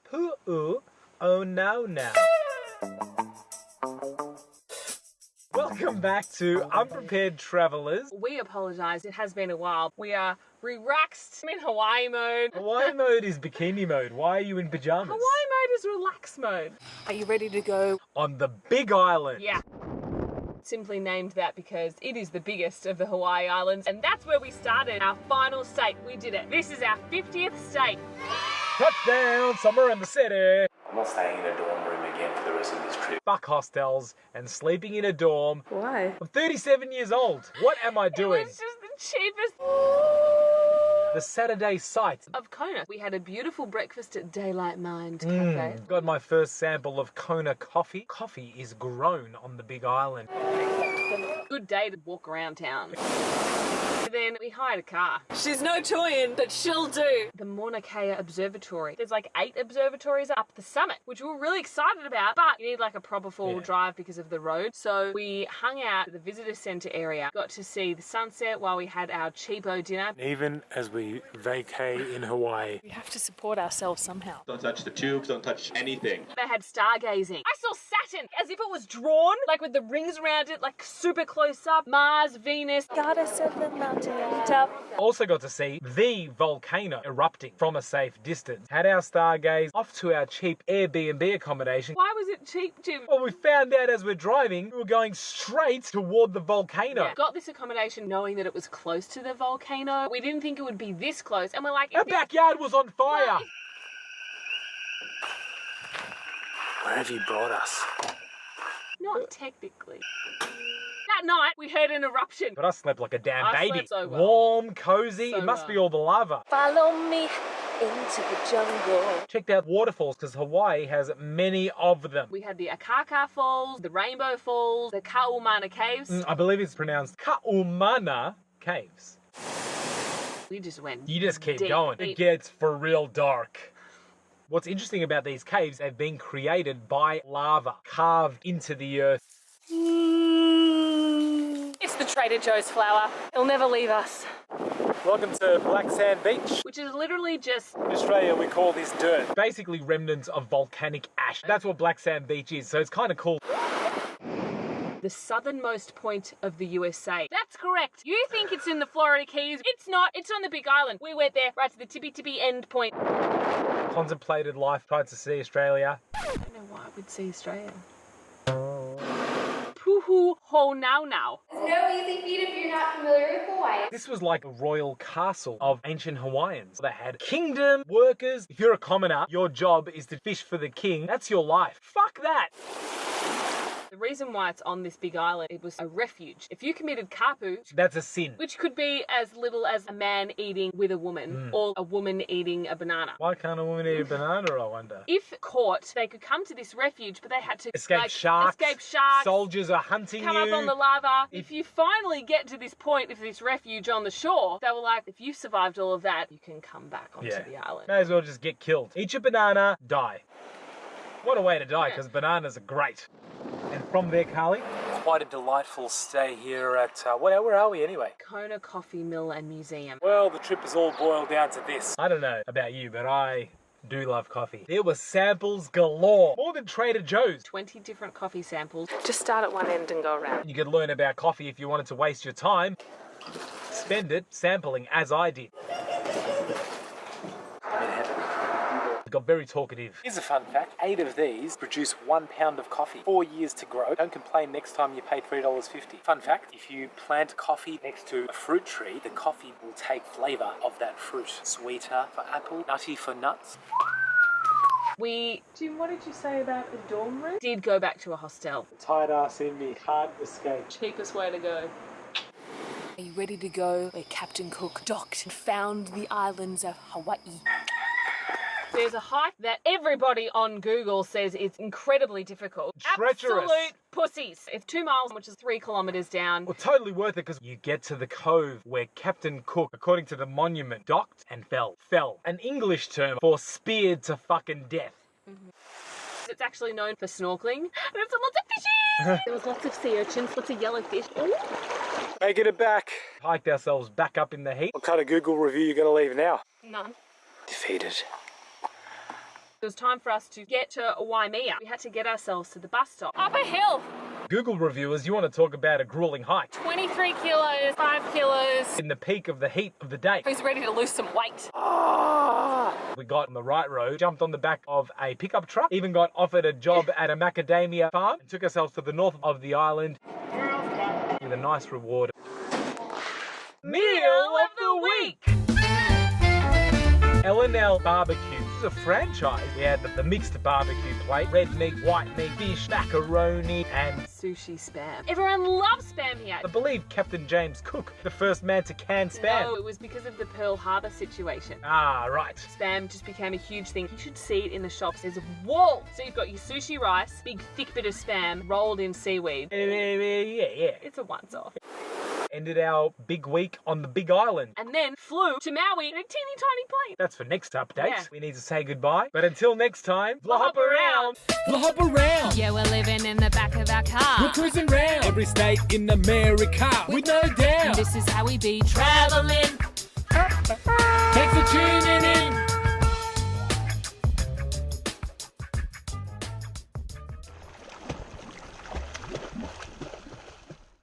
Poo-oo, oh no. Welcome back to Unprepared Travellers. We apologise, it has been a while. We are relaxed in Hawaii mode. Hawaii mode is bikini mode. Why are you in pyjamas? Hawaii mode is relax mode. Are you ready to go? On the big island. Yeah. Simply named that because it is the biggest of the Hawaii Islands, and that's where we started, our final state. We did it. This is our 50th state. Touchdown, somewhere in the city. I'm not staying in a dorm room again for the rest of this trip. Fuck hostels and sleeping in a dorm. Why? I'm 37 years old. What am I doing? It was just the cheapest. The Saturday sight Of Kona. We had a beautiful breakfast at Daylight Mind Cafe. Got my first sample of Kona coffee. Coffee is grown on the big island. Good day to walk around town. Then we hired a car. She's no toyin', but she'll do. The Mauna Kea Observatory. There's like 8 observatories up the summit, which we were really excited about, but you need like a proper four-wheel drive because of the road. So we hung out at the visitor centre area, got to see the sunset while we had our cheapo dinner. Even as we vacay in Hawaii. We have to support ourselves somehow. Don't touch the tubes, don't touch anything. They had stargazing. I saw Saturn as if it was drawn, like with the rings around it, like super close up. Mars, Venus. Goddess of the mountain top. Also got to see the volcano erupting from a safe distance. Had our stargaze, off to our cheap Airbnb accommodation. Why was it cheap, Jim? Well, we found out as we're driving, we were going straight toward the volcano. Yeah. Got this accommodation knowing that it was close to the volcano. We didn't think it would be this close, and we're like, Our backyard was on fire. Where have you brought us? Not technically. That night, we heard an eruption. But I slept like a damn I baby. slept so well. Warm, cozy. So it must well. be all the lava. Follow me into the jungle. Checked out waterfalls because Hawaii has many of them. We had the Akaka Falls, the Rainbow Falls, the Mauna Caves. I believe it's pronounced Kaumana Caves. We just went You just keep deep, going. deep. It gets for real dark. What's interesting about these caves, they've been created by lava, carved into the earth. It's the Trader Joe's flower. He'll never leave us. Welcome to Black Sand Beach. Which is literally just In Australia, we call this dirt. Basically remnants of volcanic ash. That's what Black Sand Beach is, so it's kind of cool. the southernmost point of the USA. That's correct. You think it's in the Florida Keys. It's not. It's on the Big Island. We went there right to the tippy end point. Contemplated life, tried to see Australia. I don't know why we'd see Australia. Puhu ho now. No easy feat if you're not familiar with Hawaii. This was like a royal castle of ancient Hawaiians. They had kingdom, workers. If you're a commoner, your job is to fish for the king. That's your life. Fuck that. The reason why it's on this big island, it was a refuge. If you committed kapu, That's a sin. which could be as little as a man eating with a woman or a woman eating a banana. Why can't a woman eat a banana, I wonder? If caught, they could come to this refuge, but they had to Escape sharks. escape sharks, Soldiers are hunting come you. up on the lava. If you finally get to this point of this refuge on the shore, they were like, if you survived all of that, you can come back onto the island. May as well just get killed. Eat your banana, die. What a way to die, because bananas are great. And from there, Carly, quite a delightful stay here at, where are we anyway? Kona Coffee Mill and Museum. Well, the trip is all boiled down to this. I don't know about you, but I do love coffee. There were samples galore. More than Trader Joe's. 20 different coffee samples. Just start at one end and go around. You could learn about coffee if you wanted to waste your time. Spend it sampling, as I did. It got very talkative. Here's a fun fact. 8 of these produce 1 pound of coffee. 4 years to grow. Don't complain next time you pay $3.50. Fun fact, if you plant coffee next to a fruit tree, the coffee will take flavour of that fruit. Sweeter for apple, nutty for nuts. Jim, what did you say about a dorm room? Did go back to a hostel. Tight ass in me, can't escape. Cheapest way to go. Are you ready to go where Captain Cook docked and found the islands of Hawaii? There's a hike that everybody on Google says it's incredibly difficult. Treacherous. Absolute pussies. It's 2 miles, which is 3 kilometres down. Well, totally worth it because you get to the cove where Captain Cook, according to the monument, docked and fell. Fell. An English term for speared to fucking death. It's actually known for snorkeling. And there's lots of fishes. There was lots of sea urchins, lots of yellowfish. Making it back. Hiked ourselves back up in the heat. What kind of Google review you gonna leave now? None. Defeated. It was time for us to get to Waimea. We had to get ourselves to the bus stop. Up a hill. Google reviewers, you want to talk about a grueling hike 23 kilos, 5 kilos. in the peak of the heat of the day. Who's ready to lose some weight? We got on the right road, jumped on the back of a pickup truck, even got offered a job at a macadamia farm, and took ourselves to the north of the island with a nice reward. Meal of the week! L&L Barbecue. This is a franchise. We had the mixed barbecue plate, red meat, white meat, fish, macaroni, and Sushi spam. Everyone loves spam here. I believe Captain James Cook, the first man to can spam. No, it was because of the Pearl Harbor situation. Ah, right. Spam just became a huge thing. You should see it in the shops. There's a wall. So you've got your sushi rice, big thick bit of spam, rolled in seaweed. Yeah. It's a once-off. Ended our big week on the Big Island. And then flew to Maui in a teeny tiny plane. That's for next update. Yeah. We need to say goodbye. But until next time, hop around. Hop around. Yeah, we're living in the back of our car. We're cruising round every state in America with no doubt. This is how we be traveling.